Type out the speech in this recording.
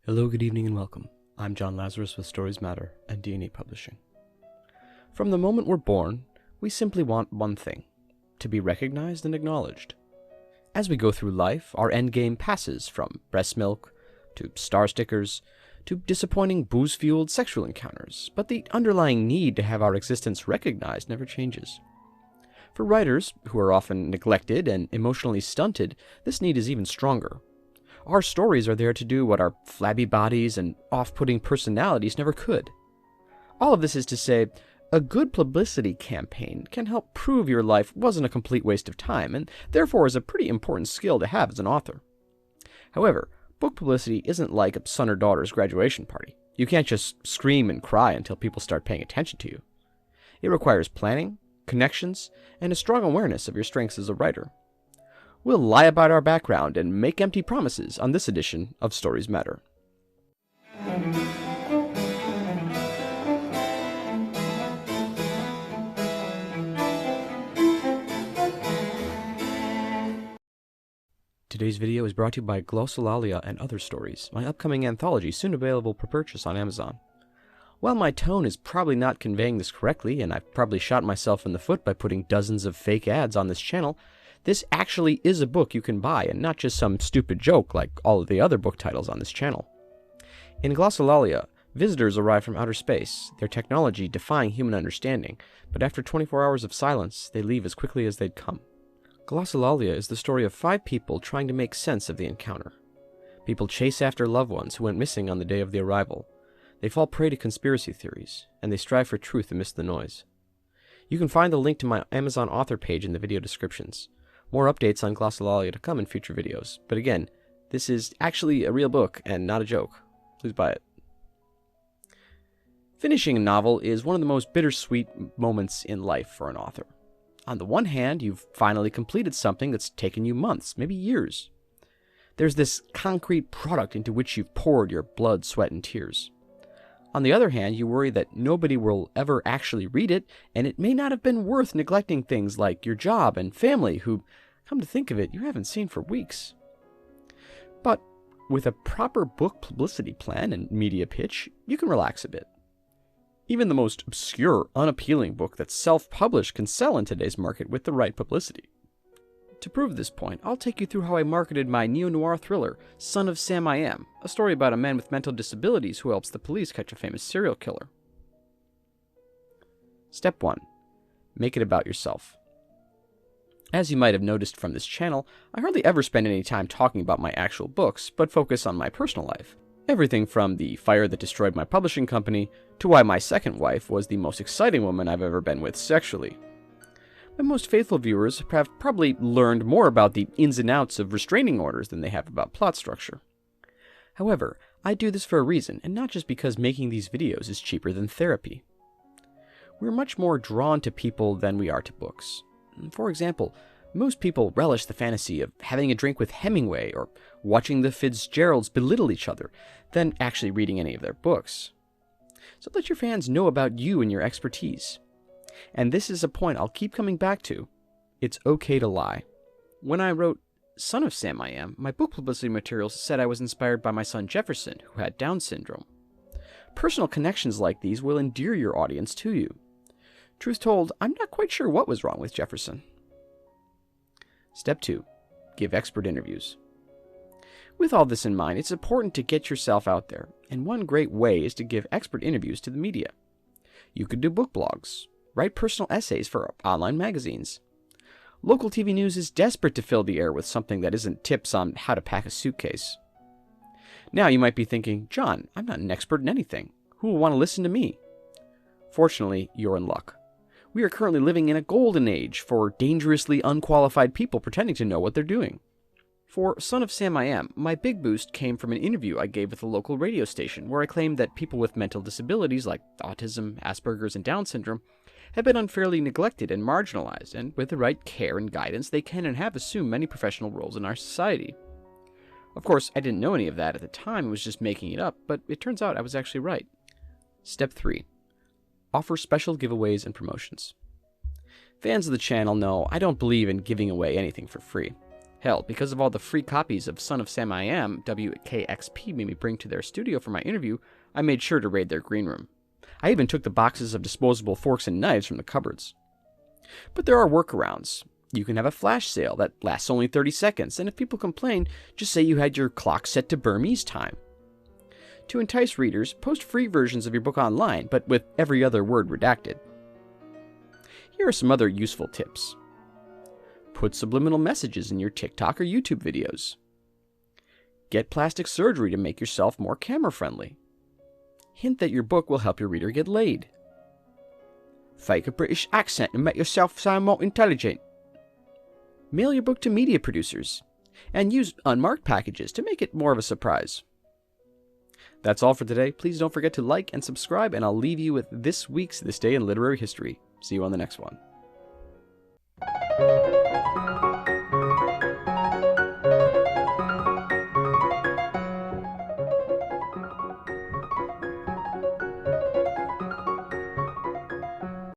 Hello, good evening, and welcome. I'm John Lazarus with Stories Matter and D&E Publishing. From the moment we're born, we simply want one thing: to be recognized and acknowledged. As we go through life, our endgame passes from breast milk, to star stickers, to disappointing booze-fueled sexual encounters, but the underlying need to have our existence recognized never changes. For writers, who are often neglected and emotionally stunted, this need is even stronger. Our stories are there to do what our flabby bodies and off-putting personalities never could. All of this is to say, a good publicity campaign can help prove your life wasn't a complete waste of time, and therefore is a pretty important skill to have as an author. However, book publicity isn't like a son or daughter's graduation party. You can't just scream and cry until people start paying attention to you. It requires planning, connections, and a strong awareness of your strengths as a writer. We'll lie about our background and make empty promises on this edition of Stories Matter. Today's video is brought to you by Glossolalia and Other Stories, my upcoming anthology soon available for purchase on Amazon. While my tone is probably not conveying this correctly, and I've probably shot myself in the foot by putting dozens of fake ads on this channel, this actually is a book you can buy, and not just some stupid joke like all of the other book titles on this channel. In Glossolalia, visitors arrive from outer space, their technology defying human understanding, but after 24 hours of silence, they leave as quickly as they'd come. Glossolalia is the story of 5 people trying to make sense of the encounter. People chase after loved ones who went missing on the day of the arrival. They fall prey to conspiracy theories, and they strive for truth amidst the noise. You can find the link to my Amazon author page in the video descriptions. More updates on Glossolalia to come in future videos, but again, this is actually a real book and not a joke. Please buy it. Finishing a novel is one of the most bittersweet moments in life for an author. On the one hand, you've finally completed something that's taken you months, maybe years. There's this concrete product into which you've poured your blood, sweat, and tears. On the other hand, you worry that nobody will ever actually read it, and it may not have been worth neglecting things like your job and family, who, come to think of it, you haven't seen for weeks. But with a proper book publicity plan and media pitch, you can relax a bit. Even the most obscure, unappealing book that's self-published can sell in today's market with the right publicity. To prove this point, I'll take you through how I marketed my neo-noir thriller, Son of Sam I Am, a story about a man with mental disabilities who helps the police catch a famous serial killer. Step 1. Make it about yourself. As you might have noticed from this channel, I hardly ever spend any time talking about my actual books, but focus on my personal life. Everything from the fire that destroyed my publishing company, to why my second wife was the most exciting woman I've ever been with sexually. My most faithful viewers have probably learned more about the ins and outs of restraining orders than they have about plot structure. However, I do this for a reason, and not just because making these videos is cheaper than therapy. We're much more drawn to people than we are to books. For example, most people relish the fantasy of having a drink with Hemingway or watching the Fitzgeralds belittle each other than actually reading any of their books. So let your fans know about you and your expertise. And this is a point I'll keep coming back to. It's okay to lie. When I wrote Son of Sam I Am, my book publicity materials said I was inspired by my son Jefferson, who had Down syndrome. Personal connections like these will endear your audience to you. Truth told, I'm not quite sure what was wrong with Jefferson. Step 2. Give expert interviews. With all this in mind, it's important to get yourself out there, and one great way is to give expert interviews to the media. You could do book blogs, write personal essays for online magazines. Local TV news is desperate to fill the air with something that isn't tips on how to pack a suitcase. Now you might be thinking, John, I'm not an expert in anything. Who will want to listen to me? Fortunately, you're in luck. We are currently living in a golden age for dangerously unqualified people pretending to know what they're doing. For Son of Sam I Am, my big boost came from an interview I gave with a local radio station where I claimed that people with mental disabilities like autism, Asperger's, and Down syndrome have been unfairly neglected and marginalized, and with the right care and guidance, they can and have assumed many professional roles in our society. Of course, I didn't know any of that at the time and was just making it up, but it turns out I was actually right. Step 3. Offer special giveaways and promotions. Fans of the channel know I don't believe in giving away anything for free. Hell, because of all the free copies of Son of Sam I Am WKXP made me bring to their studio for my interview, I made sure to raid their green room. I even took the boxes of disposable forks and knives from the cupboards. But there are workarounds. You can have a flash sale that lasts only 30 seconds, and if people complain, just say you had your clock set to Burmese time. To entice readers, post free versions of your book online, but with every other word redacted. Here are some other useful tips. Put subliminal messages in your TikTok or YouTube videos. Get plastic surgery to make yourself more camera-friendly. Hint that your book will help your reader get laid. Fake a British accent and make yourself sound more intelligent. Mail your book to media producers. And use unmarked packages to make it more of a surprise. That's all for today. Please don't forget to like and subscribe, and I'll leave you with this week's This Day in Literary History. See you on the next one.